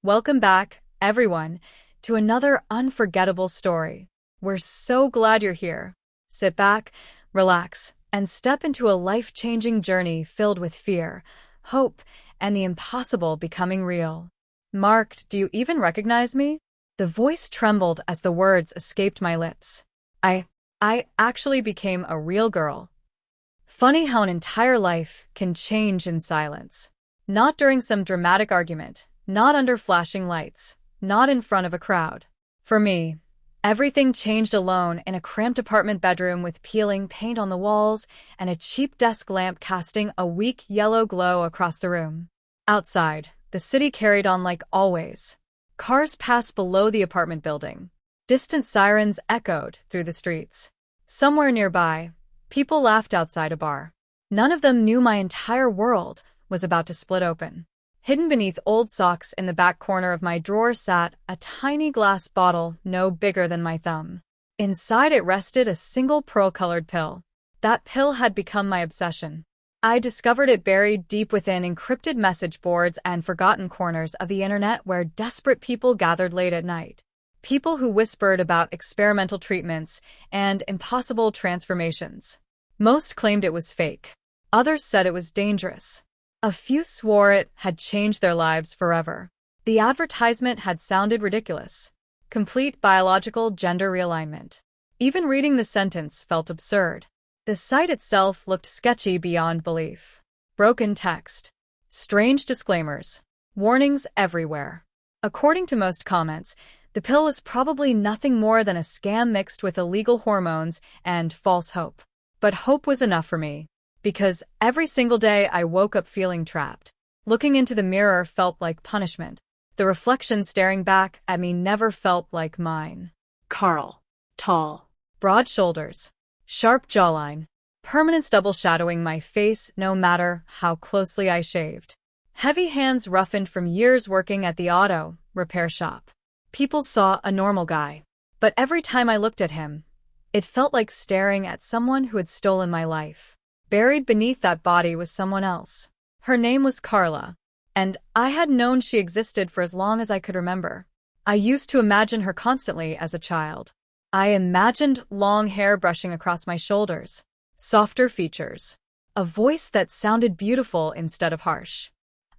Welcome back, everyone, to another unforgettable story. We're so glad you're here. Sit back, relax, and step into a life-changing journey filled with fear, hope, and the impossible becoming real. Mark, do you even recognize me? The voice trembled as the words escaped my lips. I actually became a real girl. Funny how an entire life can change in silence. Not during some dramatic argument, not under flashing lights, not in front of a crowd. For me, everything changed alone in a cramped apartment bedroom with peeling paint on the walls and a cheap desk lamp casting a weak yellow glow across the room. Outside, the city carried on like always. Cars passed below the apartment building. Distant sirens echoed through the streets. Somewhere nearby, people laughed outside a bar. None of them knew my entire world was about to split open. Hidden beneath old socks in the back corner of my drawer sat a tiny glass bottle no bigger than my thumb. Inside it rested a single pearl-colored pill. That pill had become my obsession. I discovered it buried deep within encrypted message boards and forgotten corners of the internet where desperate people gathered late at night. People who whispered about experimental treatments and impossible transformations. Most claimed it was fake. Others said it was dangerous. A few swore it had changed their lives forever. The advertisement had sounded ridiculous. Complete biological gender realignment. Even reading the sentence felt absurd. The site itself looked sketchy beyond belief. Broken text. Strange disclaimers. Warnings everywhere. According to most comments, the pill was probably nothing more than a scam mixed with illegal hormones and false hope. But hope was enough for me, because every single day I woke up feeling trapped. Looking into the mirror felt like punishment. The reflection staring back at me never felt like mine. Carl. Tall. Broad shoulders. Sharp jawline. Permanent stubble shadowing my face no matter how closely I shaved. Heavy hands roughened from years working at the auto repair shop. People saw a normal guy. But every time I looked at him, it felt like staring at someone who had stolen my life. Buried beneath that body was someone else. Her name was Carla, and I had known she existed for as long as I could remember. I used to imagine her constantly as a child. I imagined long hair brushing across my shoulders, softer features, a voice that sounded beautiful instead of harsh.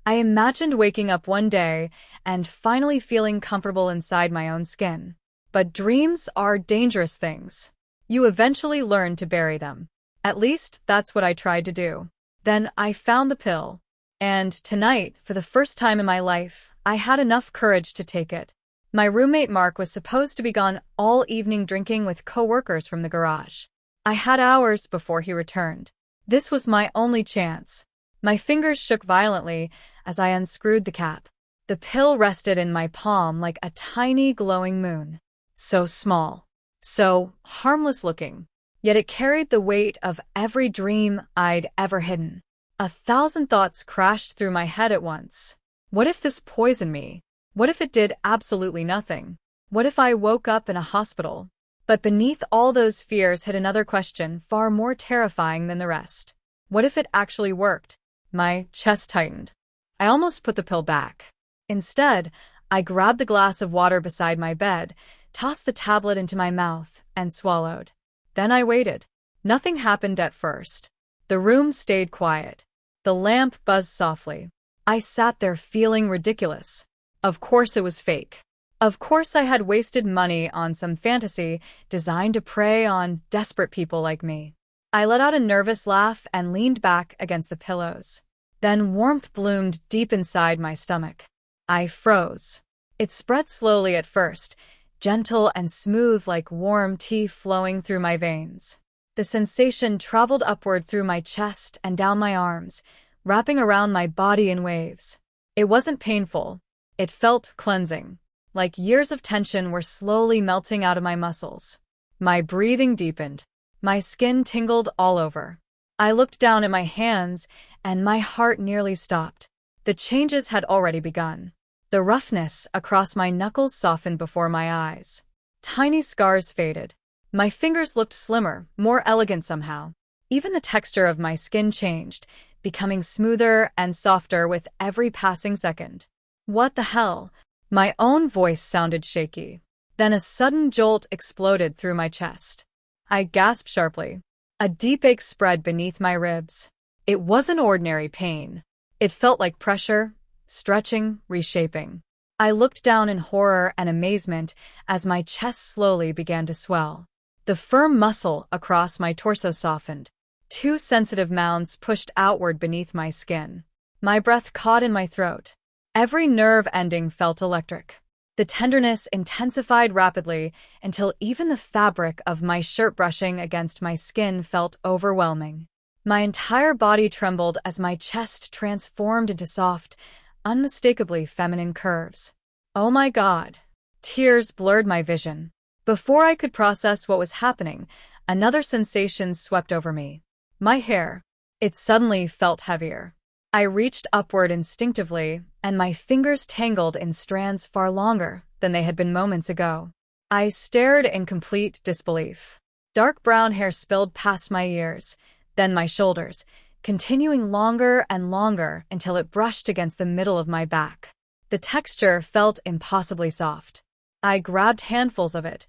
I imagined waking up one day and finally feeling comfortable inside my own skin. But dreams are dangerous things. You eventually learn to bury them. At least, that's what I tried to do. Then I found the pill. And tonight, for the first time in my life, I had enough courage to take it. My roommate Mark was supposed to be gone all evening drinking with co-workers from the garage. I had hours before he returned. This was my only chance. My fingers shook violently as I unscrewed the cap. The pill rested in my palm like a tiny glowing moon. So small. So harmless looking. Yet it carried the weight of every dream I'd ever hidden. 1,000 thoughts crashed through my head at once. What if this poisoned me? What if it did absolutely nothing? What if I woke up in a hospital? But beneath all those fears hid another question far more terrifying than the rest. What if it actually worked? My chest tightened. I almost put the pill back. Instead, I grabbed the glass of water beside my bed, tossed the tablet into my mouth, and swallowed. Then I waited. Nothing happened at first. The room stayed quiet. The lamp buzzed softly. I sat there feeling ridiculous. Of course it was fake. Of course I had wasted money on some fantasy designed to prey on desperate people like me. I let out a nervous laugh and leaned back against the pillows. Then warmth bloomed deep inside my stomach. I froze. It spread slowly at first, gentle and smooth like warm tea flowing through my veins. The sensation traveled upward through my chest and down my arms, wrapping around my body in waves. It wasn't painful. It felt cleansing, like years of tension were slowly melting out of my muscles. My breathing deepened. My skin tingled all over. I looked down at my hands, and my heart nearly stopped. The changes had already begun. The roughness across my knuckles softened before my eyes. Tiny scars faded. My fingers looked slimmer, more elegant somehow. Even the texture of my skin changed, becoming smoother and softer with every passing second. What the hell? My own voice sounded shaky. Then a sudden jolt exploded through my chest. I gasped sharply. A deep ache spread beneath my ribs. It wasn't ordinary pain. It felt like pressure, stretching, reshaping. I looked down in horror and amazement as my chest slowly began to swell. The firm muscle across my torso softened. Two sensitive mounds pushed outward beneath my skin. My breath caught in my throat. Every nerve ending felt electric. The tenderness intensified rapidly until even the fabric of my shirt brushing against my skin felt overwhelming. My entire body trembled as my chest transformed into soft, unmistakably feminine curves. Oh my God! Tears blurred my vision. Before I could process what was happening, another sensation swept over me. My hair. It suddenly felt heavier. I reached upward instinctively, and my fingers tangled in strands far longer than they had been moments ago. I stared in complete disbelief. Dark brown hair spilled past my ears, then my shoulders, continuing longer and longer until it brushed against the middle of my back. The texture felt impossibly soft. I grabbed handfuls of it,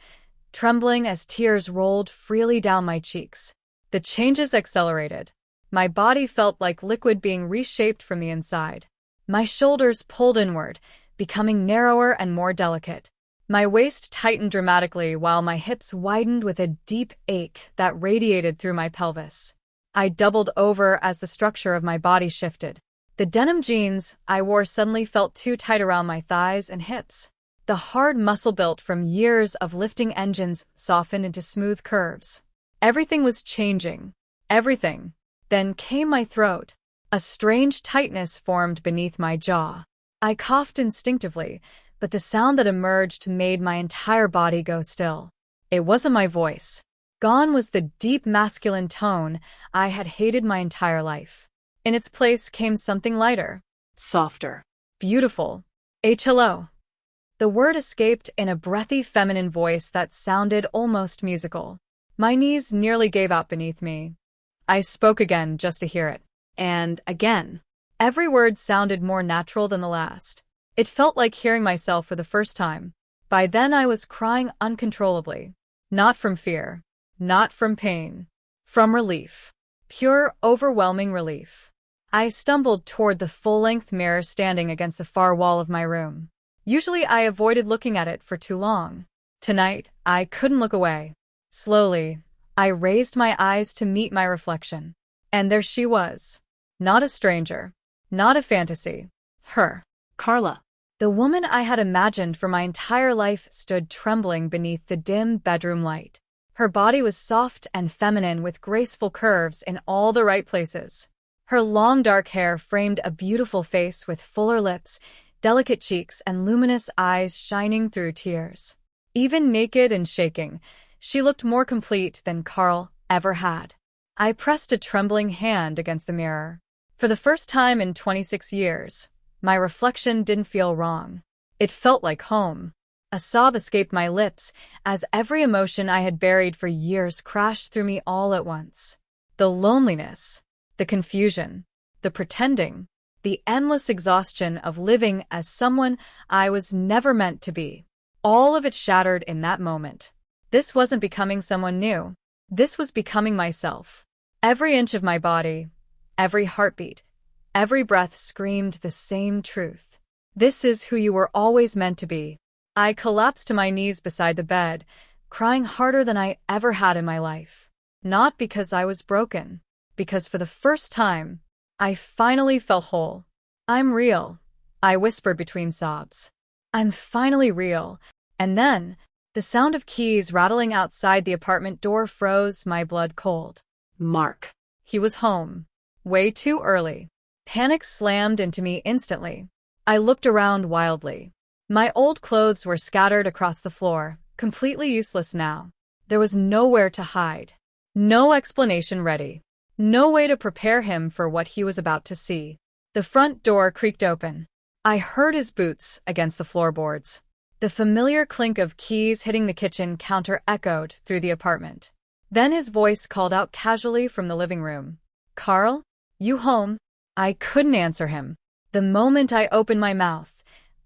trembling as tears rolled freely down my cheeks. The changes accelerated. My body felt like liquid being reshaped from the inside. My shoulders pulled inward, becoming narrower and more delicate. My waist tightened dramatically while my hips widened with a deep ache that radiated through my pelvis. I doubled over as the structure of my body shifted. The denim jeans I wore suddenly felt too tight around my thighs and hips. The hard muscle built from years of lifting engines softened into smooth curves. Everything was changing. Everything. Then came my throat. A strange tightness formed beneath my jaw. I coughed instinctively, but the sound that emerged made my entire body go still. It wasn't my voice. Gone was the deep masculine tone I had hated my entire life. In its place came something lighter. Softer. Beautiful. Hello. The word escaped in a breathy feminine voice that sounded almost musical. My knees nearly gave out beneath me. I spoke again just to hear it. And again. Every word sounded more natural than the last. It felt like hearing myself for the first time. By then I was crying uncontrollably. Not from fear. Not from pain. From relief. Pure, overwhelming relief. I stumbled toward the full-length mirror standing against the far wall of my room. Usually I avoided looking at it for too long. Tonight, I couldn't look away. Slowly, I raised my eyes to meet my reflection. And there she was. Not a stranger. Not a fantasy. Her. Carla. The woman I had imagined for my entire life stood trembling beneath the dim bedroom light. Her body was soft and feminine with graceful curves in all the right places. Her long dark hair framed a beautiful face with fuller lips, delicate cheeks, and luminous eyes shining through tears. Even naked and shaking, she looked more complete than Carl ever had. I pressed a trembling hand against the mirror. For the first time in 26 years, my reflection didn't feel wrong. It felt like home. A sob escaped my lips as every emotion I had buried for years crashed through me all at once. The loneliness, the confusion, the pretending, the endless exhaustion of living as someone I was never meant to be. All of it shattered in that moment. This wasn't becoming someone new. This was becoming myself. Every inch of my body, every heartbeat, every breath screamed the same truth. This is who you were always meant to be. I collapsed to my knees beside the bed, crying harder than I ever had in my life. Not because I was broken, because for the first time, I finally felt whole. I'm real, I whispered between sobs. I'm finally real. And then, the sound of keys rattling outside the apartment door froze my blood cold. Mark. He was home. Way too early. Panic slammed into me instantly. I looked around wildly. My old clothes were scattered across the floor, completely useless now. There was nowhere to hide. No explanation ready. No way to prepare him for what he was about to see. The front door creaked open. I heard his boots against the floorboards. The familiar clink of keys hitting the kitchen counter echoed through the apartment. Then his voice called out casually from the living room. Carl? You home? I couldn't answer him. The moment I opened my mouth,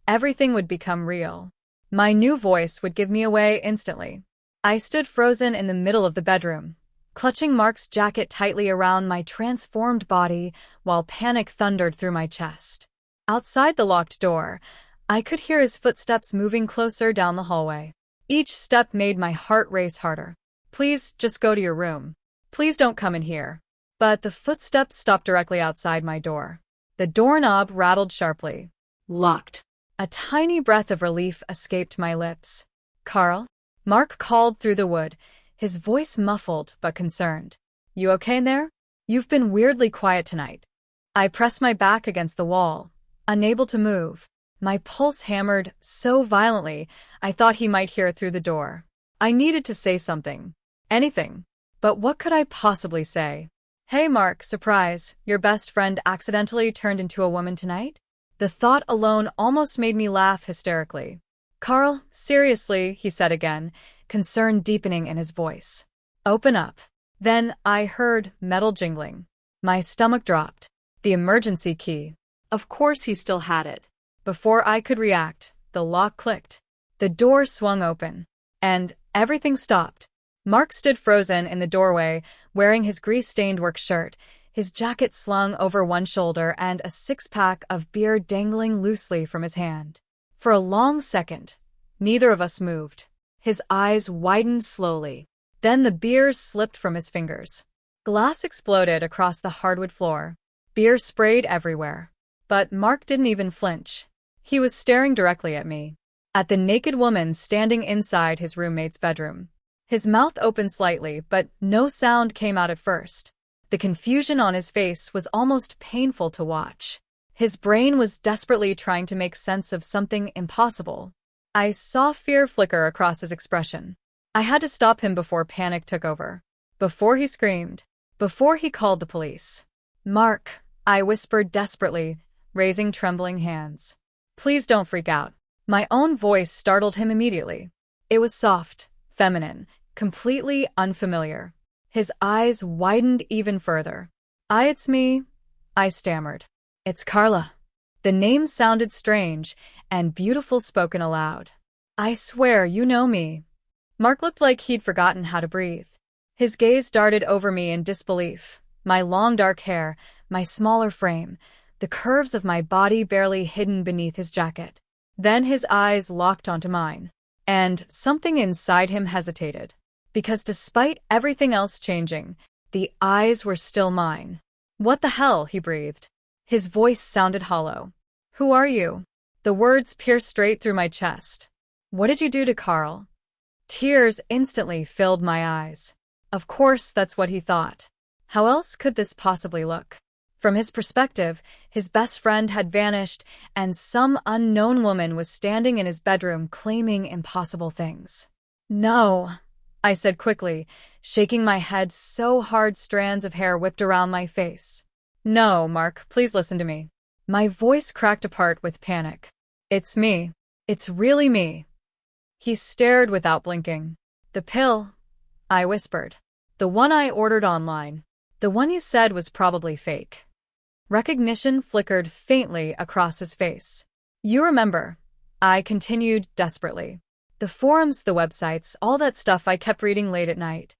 everything would become real. My new voice would give me away instantly. I stood frozen in the middle of the bedroom, clutching Mark's jacket tightly around my transformed body while panic thundered through my chest. Outside the locked door, I could hear his footsteps moving closer down the hallway. Each step made my heart race harder. Please, just go to your room. Please don't come in here. But the footsteps stopped directly outside my door. The doorknob rattled sharply. Locked. A tiny breath of relief escaped my lips. Carl? Mark called through the wood, his voice muffled but concerned. You okay in there? You've been weirdly quiet tonight. I pressed my back against the wall, unable to move. My pulse hammered so violently, I thought he might hear it through the door. I needed to say something. Anything. But what could I possibly say? Hey Mark, surprise, your best friend accidentally turned into a woman tonight? The thought alone almost made me laugh hysterically. Carl, seriously, he said again, concern deepening in his voice. Open up. Then I heard metal jingling. My stomach dropped. The emergency key. Of course he still had it. Before I could react, the lock clicked. The door swung open. And everything stopped. Mark stood frozen in the doorway, wearing his grease-stained work shirt, his jacket slung over one shoulder and a six-pack of beer dangling loosely from his hand. For a long second, neither of us moved. His eyes widened slowly. Then the beer slipped from his fingers. Glass exploded across the hardwood floor. Beer sprayed everywhere. But Mark didn't even flinch. He was staring directly at me, at the naked woman standing inside his roommate's bedroom. His mouth opened slightly, but no sound came out at first. The confusion on his face was almost painful to watch. His brain was desperately trying to make sense of something impossible. I saw fear flicker across his expression. I had to stop him before panic took over. Before he screamed. Before he called the police. Mark, I whispered desperately, raising trembling hands. Please don't freak out. My own voice startled him immediately. It was soft, feminine, completely unfamiliar. His eyes widened even further. It's me, I stammered. It's Carla. The name sounded strange and beautiful spoken aloud. I swear you know me. Mark looked like he'd forgotten how to breathe. His gaze darted over me in disbelief. My long dark hair, my smaller frame, the curves of my body barely hidden beneath his jacket. Then his eyes locked onto mine. And something inside him hesitated. Because despite everything else changing, the eyes were still mine. What the hell, he breathed. His voice sounded hollow. Who are you? The words pierced straight through my chest. What did you do to Carl? Tears instantly filled my eyes. Of course, that's what he thought. How else could this possibly look? From his perspective, his best friend had vanished, and some unknown woman was standing in his bedroom claiming impossible things. No, I said quickly, shaking my head so hard strands of hair whipped around my face. No, Mark, please listen to me. My voice cracked apart with panic. It's me. It's really me. He stared without blinking. The pill, I whispered. The one I ordered online. The one you said was probably fake. Recognition flickered faintly across his face. You remember, I continued desperately. The forums, the websites, all that stuff I kept reading late at night.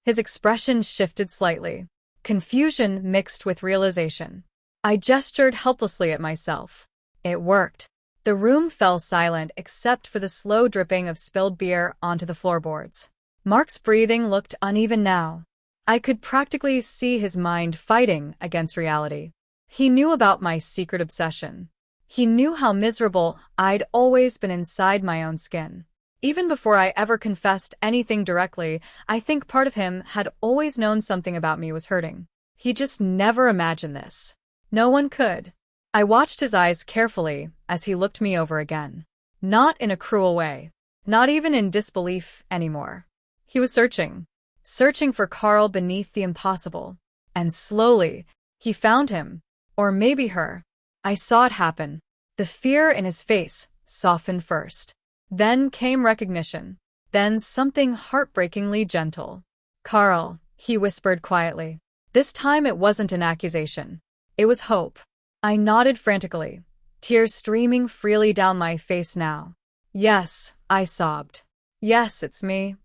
His expression shifted slightly. Confusion mixed with realization. I gestured helplessly at myself. It worked. The room fell silent except for the slow dripping of spilled beer onto the floorboards. Mark's breathing looked uneven now. I could practically see his mind fighting against reality. He knew about my secret obsession. He knew how miserable I'd always been inside my own skin. Even before I ever confessed anything directly, I think part of him had always known something about me was hurting. He just never imagined this. No one could. I watched his eyes carefully as he looked me over again. Not in a cruel way. Not even in disbelief anymore. He was searching. Searching for Carl beneath the impossible. And slowly, he found him. Or maybe her. I saw it happen. The fear in his face softened first. Then came recognition. Then something heartbreakingly gentle. Carl, he whispered quietly. This time it wasn't an accusation. It was hope. I nodded frantically. tears streaming freely down my face now. "Yes," I sobbed. "Yes, it's me."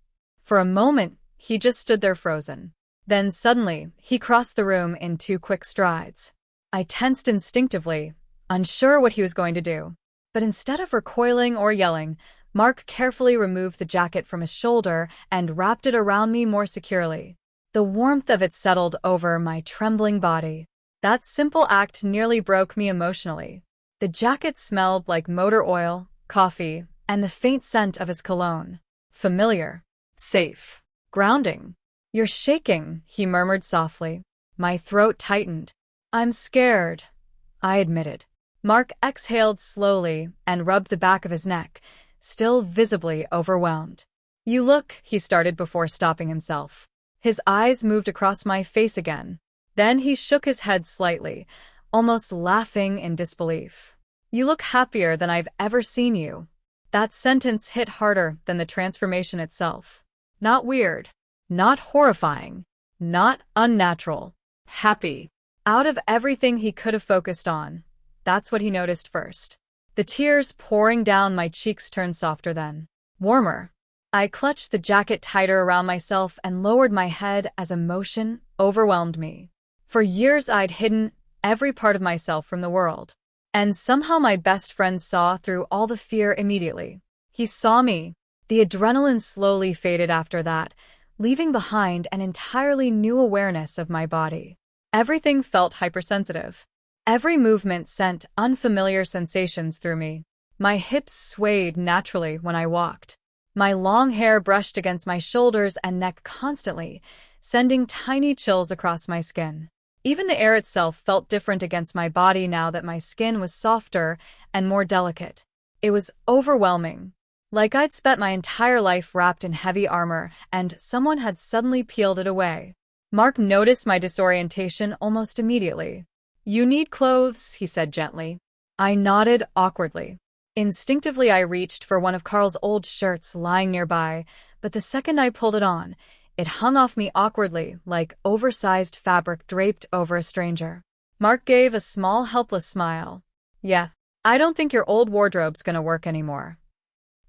For a moment, he just stood there frozen. Then suddenly, he crossed the room in 2 quick strides. I tensed instinctively, unsure what he was going to do. But instead of recoiling or yelling, Mark carefully removed the jacket from his shoulder and wrapped it around me more securely. The warmth of it settled over my trembling body. That simple act nearly broke me emotionally. The jacket smelled like motor oil, coffee, and the faint scent of his cologne. Familiar. Safe. Grounding. "You're shaking," he murmured softly. My throat tightened. "I'm scared," I admitted. Mark exhaled slowly and rubbed the back of his neck, still visibly overwhelmed. "You look," he started before stopping himself. His eyes moved across my face again. Then he shook his head slightly, almost laughing in disbelief. "You look happier than I've ever seen you." That sentence hit harder than the transformation itself. Not weird. Not horrifying. Not unnatural. Happy. Out of everything he could have focused on, that's what he noticed first. The tears pouring down my cheeks turned softer then. Warmer. I clutched the jacket tighter around myself and lowered my head as emotion overwhelmed me. For years I'd hidden every part of myself from the world. And somehow my best friend saw through all the fear immediately. He saw me. The adrenaline slowly faded after that, leaving behind an entirely new awareness of my body. Everything felt hypersensitive. Every movement sent unfamiliar sensations through me. My hips swayed naturally when I walked. My long hair brushed against my shoulders and neck constantly, sending tiny chills across my skin. Even the air itself felt different against my body now that my skin was softer and more delicate. It was overwhelming. Like I'd spent my entire life wrapped in heavy armor, and someone had suddenly peeled it away. Mark noticed my disorientation almost immediately. "You need clothes," he said gently. I nodded awkwardly. Instinctively, I reached for one of Carl's old shirts lying nearby, but the second I pulled it on, it hung off me awkwardly, like oversized fabric draped over a stranger. Mark gave a small, helpless smile. "Yeah, I don't think your old wardrobe's gonna work anymore."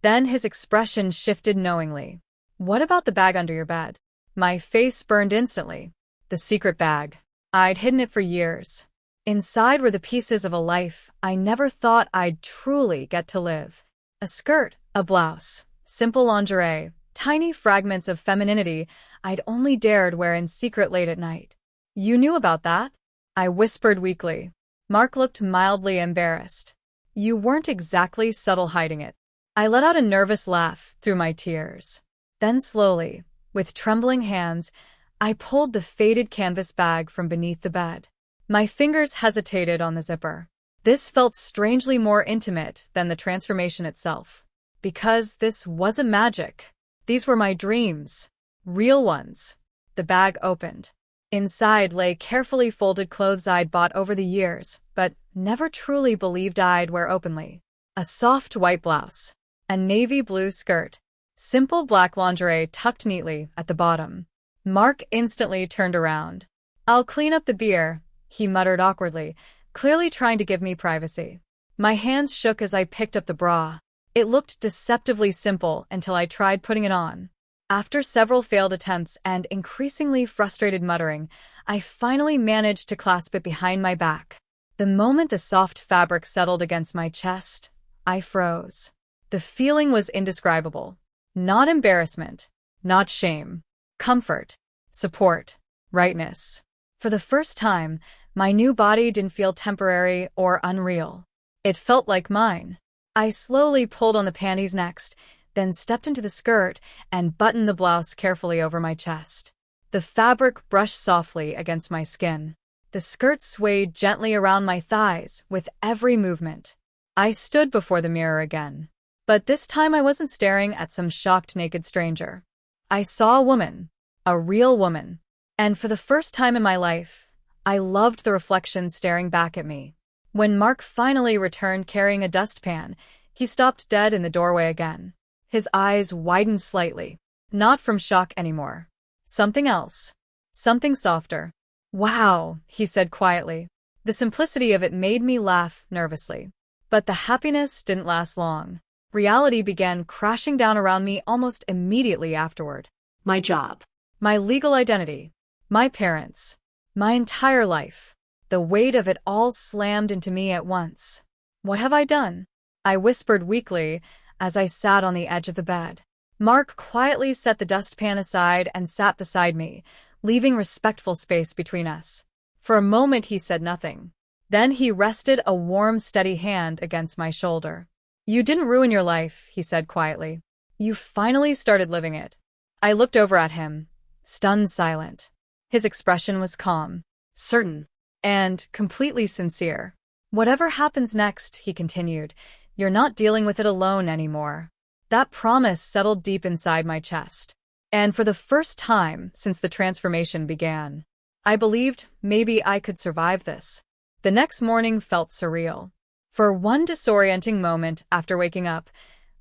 Then his expression shifted knowingly. "What about the bag under your bed?" My face burned instantly. The secret bag. I'd hidden it for years. Inside were the pieces of a life I never thought I'd truly get to live. A skirt, a blouse, simple lingerie, tiny fragments of femininity I'd only dared wear in secret late at night. "You knew about that?" I whispered weakly. Mark looked mildly embarrassed. "You weren't exactly subtle hiding it." I let out a nervous laugh through my tears. Then slowly, with trembling hands, I pulled the faded canvas bag from beneath the bed. My fingers hesitated on the zipper. This felt strangely more intimate than the transformation itself. Because this wasn't magic. These were my dreams. Real ones. The bag opened. Inside lay carefully folded clothes I'd bought over the years, but never truly believed I'd wear openly. A soft white blouse. A navy blue skirt. Simple black lingerie tucked neatly at the bottom. Mark instantly turned around. "I'll clean up the beer," he muttered awkwardly, clearly trying to give me privacy. My hands shook as I picked up the bra. It looked deceptively simple until I tried putting it on. After several failed attempts and increasingly frustrated muttering, I finally managed to clasp it behind my back. The moment the soft fabric settled against my chest, I froze. The feeling was indescribable. Not embarrassment, not shame. Comfort, support, rightness. For the first time, my new body didn't feel temporary or unreal. It felt like mine. I slowly pulled on the panties next, then stepped into the skirt and buttoned the blouse carefully over my chest. The fabric brushed softly against my skin. The skirt swayed gently around my thighs with every movement. I stood before the mirror again. But this time I wasn't staring at some shocked naked stranger. I saw a woman. A real woman. And for the first time in my life, I loved the reflection staring back at me. When Mark finally returned carrying a dustpan, he stopped dead in the doorway again. His eyes widened slightly. Not from shock anymore. Something else. Something softer. "Wow," he said quietly. The simplicity of it made me laugh nervously. But the happiness didn't last long. Reality began crashing down around me almost immediately afterward. My job. My legal identity. My parents. My entire life. The weight of it all slammed into me at once. What have I done? I whispered weakly as I sat on the edge of the bed. Mark quietly set the dustpan aside and sat beside me, leaving respectful space between us. For a moment he said nothing. Then he rested a warm, steady hand against my shoulder. You didn't ruin your life, he said quietly. You finally started living it. I looked over at him, stunned silent. His expression was calm, certain, and completely sincere. Whatever happens next, he continued, you're not dealing with it alone anymore. That promise settled deep inside my chest. And for the first time since the transformation began, I believed maybe I could survive this. The next morning felt surreal. For one disorienting moment after waking up,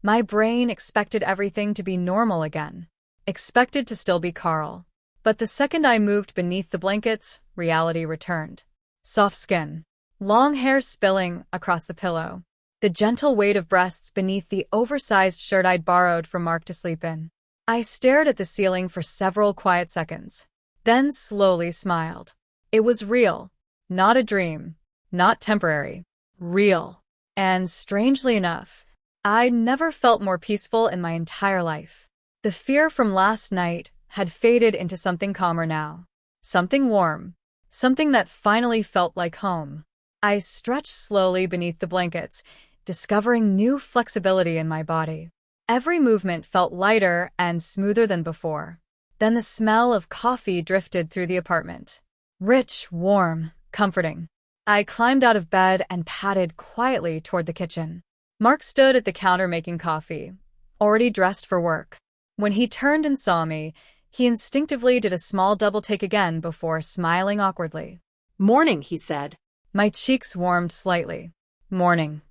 my brain expected everything to be normal again. Expected to still be Carl. But the second I moved beneath the blankets, reality returned. Soft skin. Long hair spilling across the pillow. The gentle weight of breasts beneath the oversized shirt I'd borrowed from Mark to sleep in. I stared at the ceiling for several quiet seconds, then slowly smiled. It was real. Not a dream. Not temporary. Real. And strangely enough, I'd never felt more peaceful in my entire life. The fear from last night had faded into something calmer now. Something warm. Something that finally felt like home. I stretched slowly beneath the blankets, discovering new flexibility in my body. Every movement felt lighter and smoother than before. Then the smell of coffee drifted through the apartment. Rich, warm, comforting. I climbed out of bed and padded quietly toward the kitchen. Mark stood at the counter making coffee, already dressed for work. When he turned and saw me, he instinctively did a small double take again before smiling awkwardly. Morning, he said. My cheeks warmed slightly. Morning.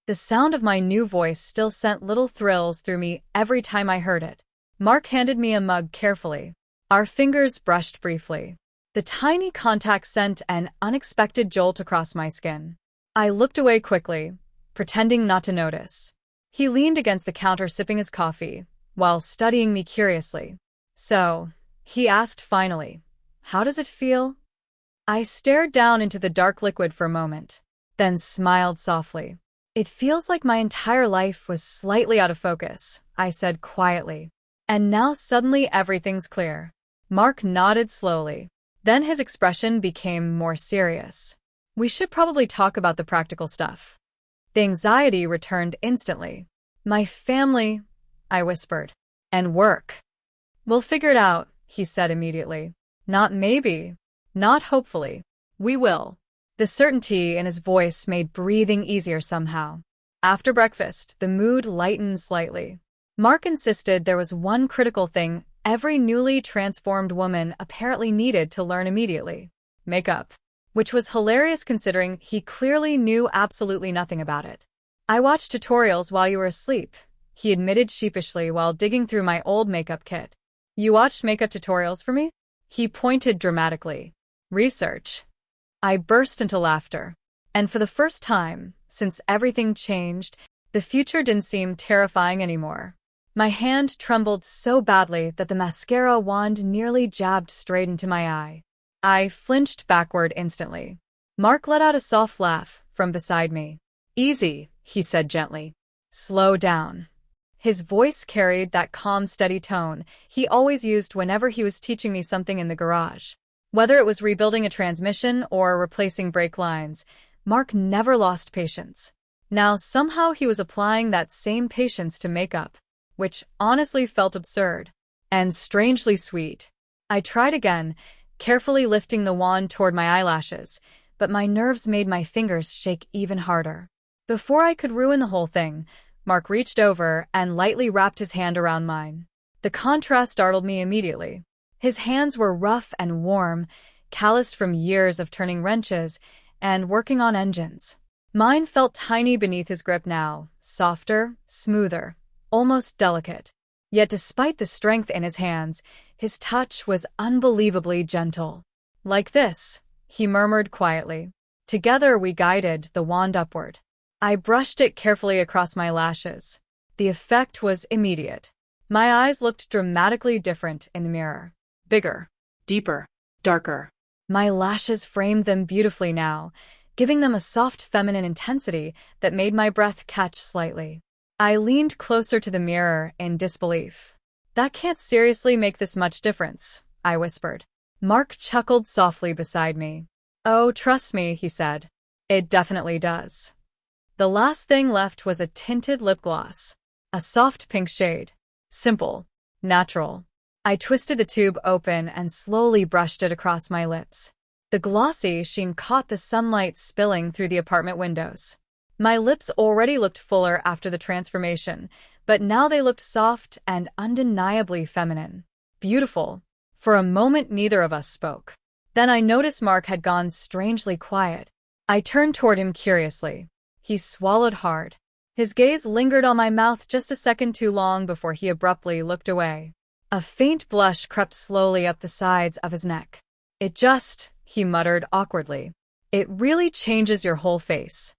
The sound of my new voice still sent little thrills through me every time I heard it. Mark handed me a mug carefully. Our fingers brushed briefly. The tiny contact sent an unexpected jolt across my skin. I looked away quickly, pretending not to notice. He leaned against the counter sipping his coffee, while studying me curiously. So, he asked finally, how does it feel? I stared down into the dark liquid for a moment, then smiled softly. It feels like my entire life was slightly out of focus, I said quietly. And now suddenly everything's clear. Mark nodded slowly. Then his expression became more serious. We should probably talk about the practical stuff. The anxiety returned instantly. My family, I whispered. And work. We'll figure it out, he said immediately. Not maybe. Not hopefully. We will. The certainty in his voice made breathing easier somehow. After breakfast, the mood lightened slightly. Mark insisted there was one critical thing every newly transformed woman apparently needed to learn immediately. Makeup. Which was hilarious considering he clearly knew absolutely nothing about it. I watched tutorials while you were asleep, he admitted sheepishly while digging through my old makeup kit. You watched makeup tutorials for me? He pointed dramatically. Research. I burst into laughter. And for the first time, since everything changed, the future didn't seem terrifying anymore. My hand trembled so badly that the mascara wand nearly jabbed straight into my eye. I flinched backward instantly. Mark let out a soft laugh from beside me. Easy, he said gently. Slow down. His voice carried that calm, steady tone he always used whenever he was teaching me something in the garage. Whether it was rebuilding a transmission or replacing brake lines, Mark never lost patience. Now somehow he was applying that same patience to makeup, which honestly felt absurd and strangely sweet. I tried again, carefully lifting the wand toward my eyelashes, but my nerves made my fingers shake even harder. Before I could ruin the whole thing, Mark reached over and lightly wrapped his hand around mine. The contrast startled me immediately. His hands were rough and warm, calloused from years of turning wrenches and working on engines. Mine felt tiny beneath his grip now, softer, smoother, almost delicate. Yet despite the strength in his hands, his touch was unbelievably gentle. Like this, he murmured quietly. Together we guided the wand upward. I brushed it carefully across my lashes. The effect was immediate. My eyes looked dramatically different in the mirror. Bigger. Deeper. Darker. My lashes framed them beautifully now, giving them a soft feminine intensity that made my breath catch slightly. I leaned closer to the mirror in disbelief. That can't seriously make this much difference, I whispered. Mark chuckled softly beside me. Oh, trust me, he said. It definitely does. The last thing left was a tinted lip gloss. A soft pink shade. Simple. Natural. I twisted the tube open and slowly brushed it across my lips. The glossy sheen caught the sunlight spilling through the apartment windows. My lips already looked fuller after the transformation, but now they looked soft and undeniably feminine. Beautiful. For a moment, neither of us spoke. Then I noticed Mark had gone strangely quiet. I turned toward him curiously. He swallowed hard. His gaze lingered on my mouth just a second too long before he abruptly looked away. A faint blush crept slowly up the sides of his neck. He muttered awkwardly. It really changes your whole face.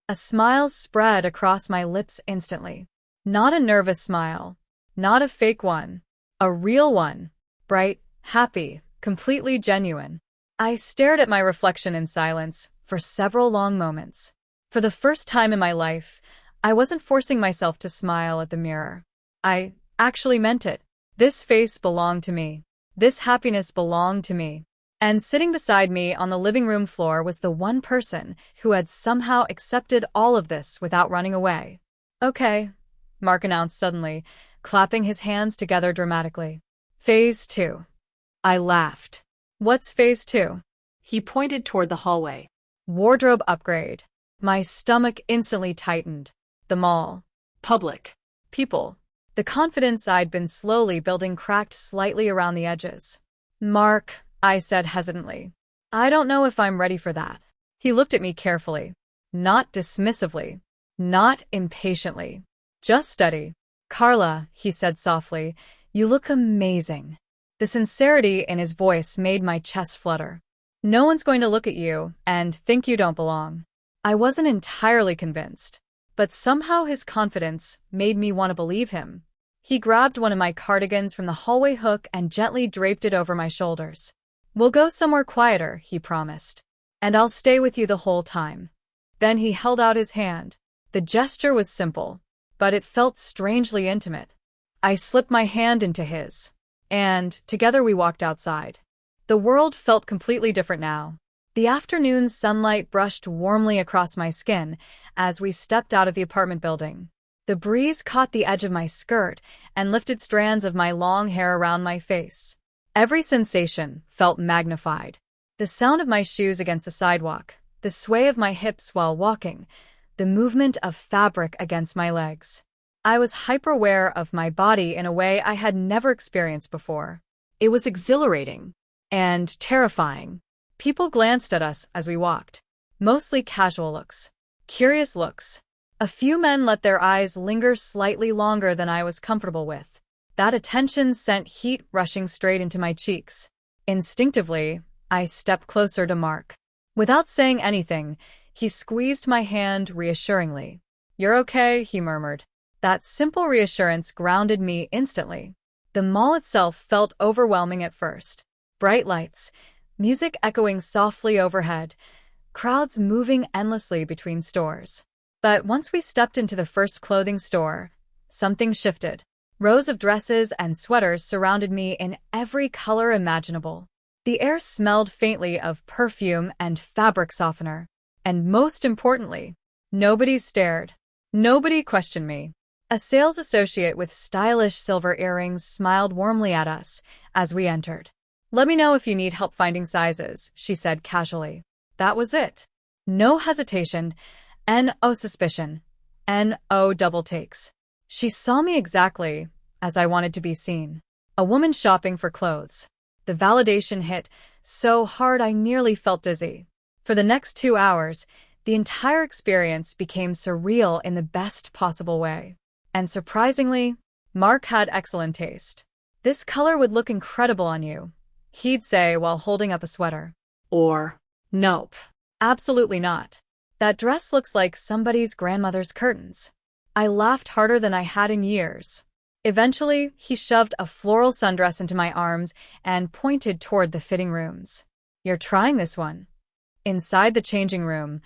A smile spread across my lips instantly. Not a nervous smile. Not a fake one. A real one. Bright, happy, completely genuine. I stared at my reflection in silence for several long moments. For the first time in my life, I wasn't forcing myself to smile at the mirror. I actually meant it. This face belonged to me. This happiness belonged to me. And sitting beside me on the living room floor was the one person who had somehow accepted all of this without running away. Okay, Mark announced suddenly, clapping his hands together dramatically. Phase 2. I laughed. What's phase 2? He pointed toward the hallway. Wardrobe upgrade. My stomach instantly tightened. The mall. Public. People. The confidence I'd been slowly building cracked slightly around the edges. Mark, I said hesitantly. I don't know if I'm ready for that. He looked at me carefully. Not dismissively. Not impatiently. Just steady. Carla, he said softly, you look amazing. The sincerity in his voice made my chest flutter. No one's going to look at you and think you don't belong. I wasn't entirely convinced, but somehow his confidence made me want to believe him. He grabbed one of my cardigans from the hallway hook and gently draped it over my shoulders. We'll go somewhere quieter, he promised, and I'll stay with you the whole time. Then he held out his hand. The gesture was simple, but it felt strangely intimate. I slipped my hand into his, and together we walked outside. The world felt completely different now. The afternoon sunlight brushed warmly across my skin as we stepped out of the apartment building. The breeze caught the edge of my skirt and lifted strands of my long hair around my face. Every sensation felt magnified. The sound of my shoes against the sidewalk, the sway of my hips while walking, the movement of fabric against my legs. I was hyper-aware of my body in a way I had never experienced before. It was exhilarating and terrifying. People glanced at us as we walked, mostly casual looks, curious looks. A few men let their eyes linger slightly longer than I was comfortable with. That attention sent heat rushing straight into my cheeks. Instinctively, I stepped closer to Mark. Without saying anything, he squeezed my hand reassuringly. You're okay, he murmured. That simple reassurance grounded me instantly. The mall itself felt overwhelming at first. Bright lights, music echoing softly overhead, crowds moving endlessly between stores. But once we stepped into the first clothing store, something shifted. Rows of dresses and sweaters surrounded me in every color imaginable. The air smelled faintly of perfume and fabric softener. And most importantly, nobody stared. Nobody questioned me. A sales associate with stylish silver earrings smiled warmly at us as we entered. Let me know if you need help finding sizes, she said casually. That was it. No hesitation, no suspicion, no double takes. She saw me exactly as I wanted to be seen. A woman shopping for clothes. The validation hit so hard I nearly felt dizzy. For the next 2 hours, the entire experience became surreal in the best possible way. And surprisingly, Mark had excellent taste. This color would look incredible on you, he'd say while holding up a sweater. Or, Nope. Absolutely not. That dress looks like somebody's grandmother's curtains. I laughed harder than I had in years. Eventually, he shoved a floral sundress into my arms and pointed toward the fitting rooms. You're trying this one. Inside the changing room,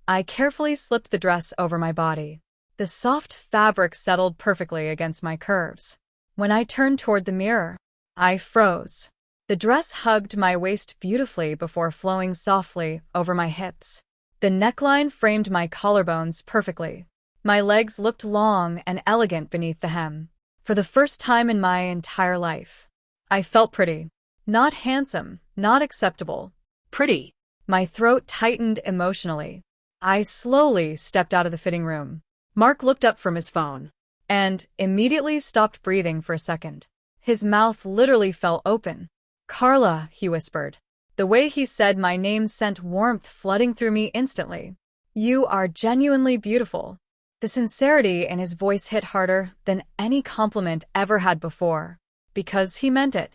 I carefully slipped the dress over my body. The soft fabric settled perfectly against my curves. When I turned toward the mirror, I froze. The dress hugged my waist beautifully before flowing softly over my hips. The neckline framed my collarbones perfectly. My legs looked long and elegant beneath the hem. For the first time in my entire life, I felt pretty. Not handsome, not acceptable. Pretty. My throat tightened emotionally. I slowly stepped out of the fitting room. Mark looked up from his phone and immediately stopped breathing for a second. His mouth literally fell open. Carla, he whispered. The way he said my name sent warmth flooding through me instantly. You are genuinely beautiful. The sincerity in his voice hit harder than any compliment ever had before, because he meant it.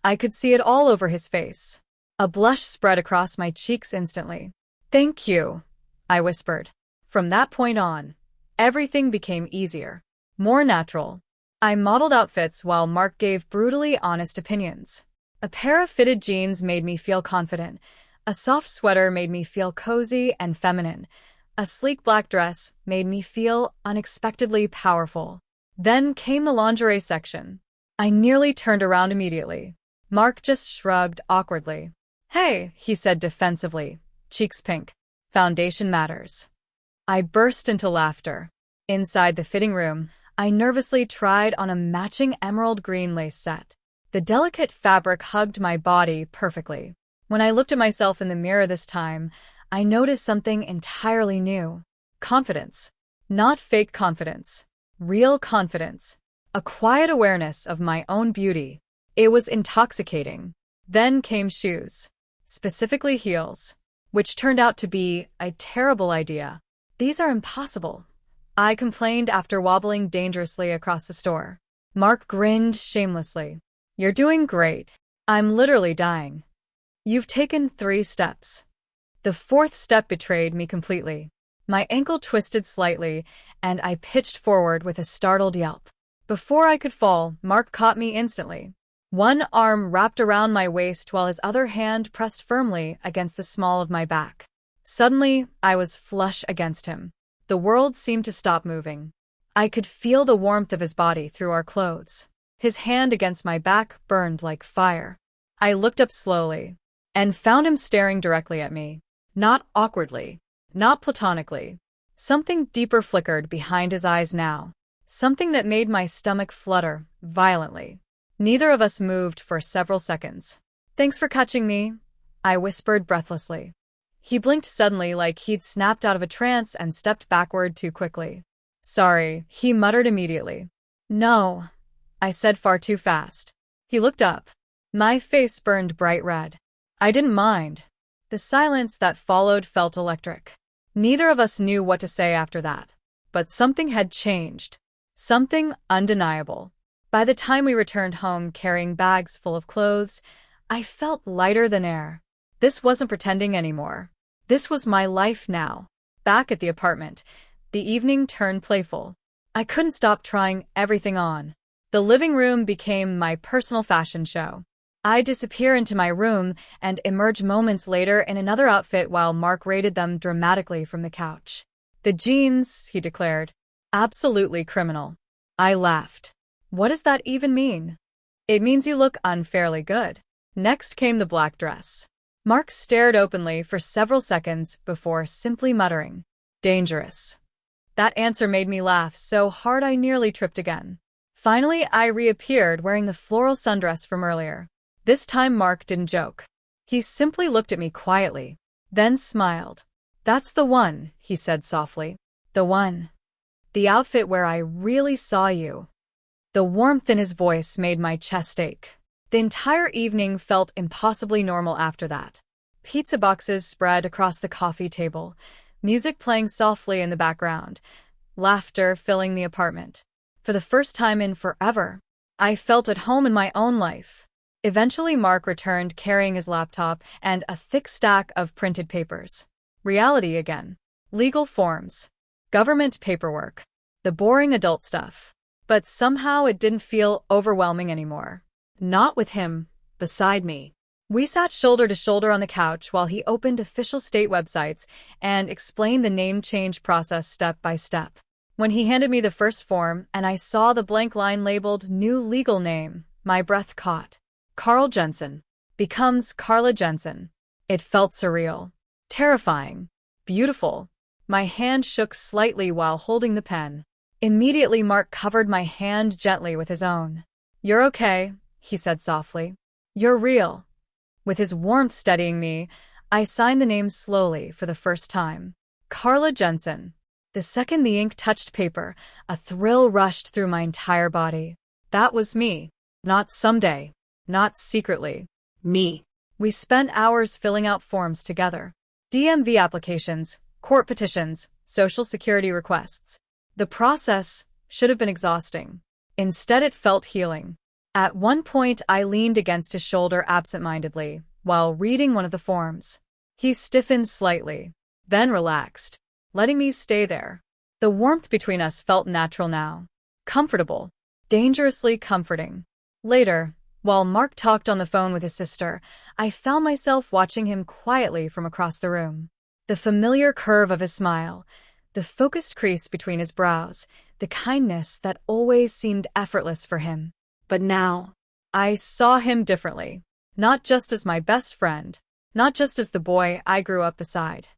I could see it all over his face. A blush spread across my cheeks instantly. Thank you, I whispered. From that point on, everything became easier, more natural. I modeled outfits while Mark gave brutally honest opinions. A pair of fitted jeans made me feel confident. A soft sweater made me feel cozy and feminine. A sleek black dress made me feel unexpectedly powerful. Then came the lingerie section. I nearly turned around immediately. Mark just shrugged awkwardly. Hey, he said defensively, cheeks pink. Foundation matters. I burst into laughter. Inside the fitting room, I nervously tried on a matching emerald green lace set. The delicate fabric hugged my body perfectly. When I looked at myself in the mirror this time, I noticed something entirely new. Confidence. Not fake confidence. Real confidence. A quiet awareness of my own beauty. It was intoxicating. Then came shoes. Specifically heels. Which turned out to be a terrible idea. These are impossible, I complained after wobbling dangerously across the store. Mark grinned shamelessly. You're doing great. I'm literally dying. You've taken 3 steps. The 4th step betrayed me completely. My ankle twisted slightly, and I pitched forward with a startled yelp. Before I could fall, Mark caught me instantly. One arm wrapped around my waist while his other hand pressed firmly against the small of my back. Suddenly, I was flush against him. The world seemed to stop moving. I could feel the warmth of his body through our clothes. His hand against my back burned like fire. I looked up slowly and found him staring directly at me. Not awkwardly, not platonically. Something deeper flickered behind his eyes now. Something that made my stomach flutter violently. Neither of us moved for several seconds. Thanks for catching me, I whispered breathlessly. He blinked suddenly like he'd snapped out of a trance and stepped backward too quickly. Sorry, he muttered immediately. No, I said far too fast. He looked up. My face burned bright red. I didn't mind. The silence that followed felt electric. Neither of us knew what to say after that. But something had changed. Something undeniable. By the time we returned home carrying bags full of clothes, I felt lighter than air. This wasn't pretending anymore. This was my life now. Back at the apartment, the evening turned playful. I couldn't stop trying everything on. The living room became my personal fashion show. I'd disappear into my room and emerge moments later in another outfit while Mark raided them dramatically from the couch. The jeans, he declared. Absolutely criminal. I laughed. What does that even mean? It means you look unfairly good. Next came the black dress. Mark stared openly for several seconds before simply muttering, dangerous. That answer made me laugh so hard I nearly tripped again. Finally, I reappeared wearing the floral sundress from earlier. This time Mark didn't joke. He simply looked at me quietly, then smiled. That's the one, he said softly. The one. The outfit where I really saw you. The warmth in his voice made my chest ache. The entire evening felt impossibly normal after that. Pizza boxes spread across the coffee table, music playing softly in the background, laughter filling the apartment. For the first time in forever, I felt at home in my own life. Eventually, Mark returned carrying his laptop and a thick stack of printed papers. Reality again. Legal forms. Government paperwork. The boring adult stuff. But somehow it didn't feel overwhelming anymore. Not with him beside me. We sat shoulder to shoulder on the couch while he opened official state websites and explained the name change process step by step. When he handed me the first form and I saw the blank line labeled New Legal Name, my breath caught. Carl Jensen. Becomes Carla Jensen. It felt surreal. Terrifying. Beautiful. My hand shook slightly while holding the pen. Immediately Mark covered my hand gently with his own. "You're okay," he said softly. "You're real." With his warmth steadying me, I signed the name slowly for the first time. Carla Jensen. The second the ink touched paper, a thrill rushed through my entire body. That was me. Not someday. Not secretly. Me. We spent hours filling out forms together. DMV applications, court petitions, social security requests. The process should have been exhausting. Instead, it felt healing. At one point, I leaned against his shoulder absent-mindedly while reading one of the forms. He stiffened slightly, then relaxed, letting me stay there. The warmth between us felt natural now. Comfortable. Dangerously comforting. Later, while Mark talked on the phone with his sister, I found myself watching him quietly from across the room. The familiar curve of his smile, the focused crease between his brows, the kindness that always seemed effortless for him. But now, I saw him differently. Not just as my best friend, not just as the boy I grew up beside.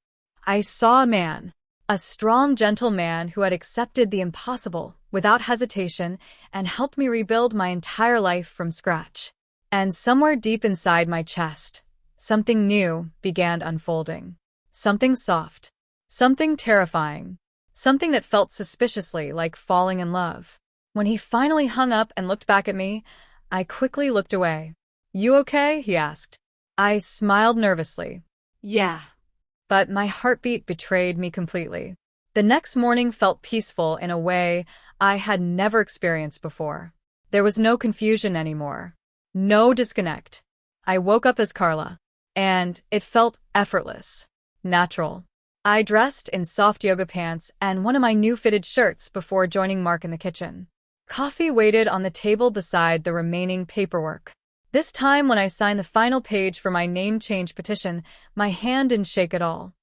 I saw a man, a strong, gentle man who had accepted the impossible without hesitation and helped me rebuild my entire life from scratch. And somewhere deep inside my chest, something new began unfolding. Something soft. Something terrifying. Something that felt suspiciously like falling in love. When he finally hung up and looked back at me, I quickly looked away. "You okay?" he asked. I smiled nervously. Yeah. But my heartbeat betrayed me completely. The next morning felt peaceful in a way I had never experienced before. There was no confusion anymore. No disconnect. I woke up as Carla, and it felt effortless. Natural. I dressed in soft yoga pants and one of my new fitted shirts before joining Mark in the kitchen. Coffee waited on the table beside the remaining paperwork. This time when I signed the final page for my name change petition, my hand didn't shake at all.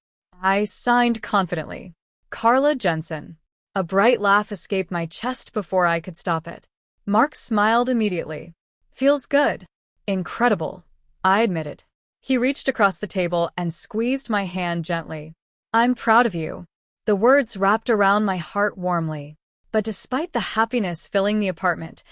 I signed confidently. Carla Jensen. A bright laugh escaped my chest before I could stop it. Mark smiled immediately. "Feels good." "Incredible," I admitted. He reached across the table and squeezed my hand gently. "I'm proud of you." The words wrapped around my heart warmly. But despite the happiness filling the apartment,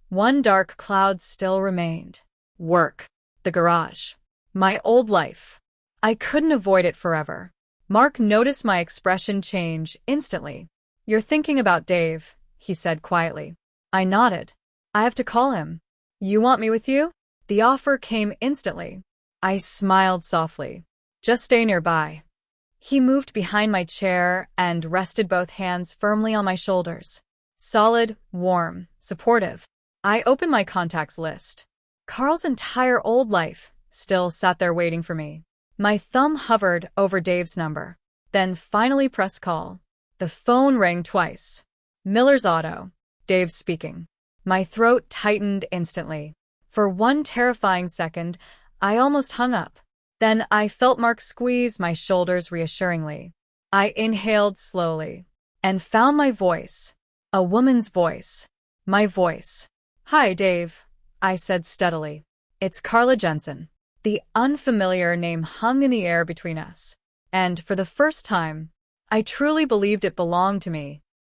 one dark cloud still remained. Work. The garage. My old life. I couldn't avoid it forever. Mark noticed my expression change instantly. "You're thinking about Dave," he said quietly. I nodded. "I have to call him." "You want me with you?" The offer came instantly. I smiled softly. "Just stay nearby." He moved behind my chair and rested both hands firmly on my shoulders. Solid, warm, supportive. I opened my contacts list. Carl's entire old life still sat there waiting for me. My thumb hovered over Dave's number, then finally pressed call. The phone rang twice. Miller's Auto. Dave speaking. My throat tightened instantly. For one terrifying second, I almost hung up. Then I felt Mark squeeze my shoulders reassuringly. I inhaled slowly and found my voice. A woman's voice. My voice. "Hi, Dave," I said steadily. "It's Carla Jensen." The unfamiliar name hung in the air between us, and for the first time, I truly believed it belonged to me.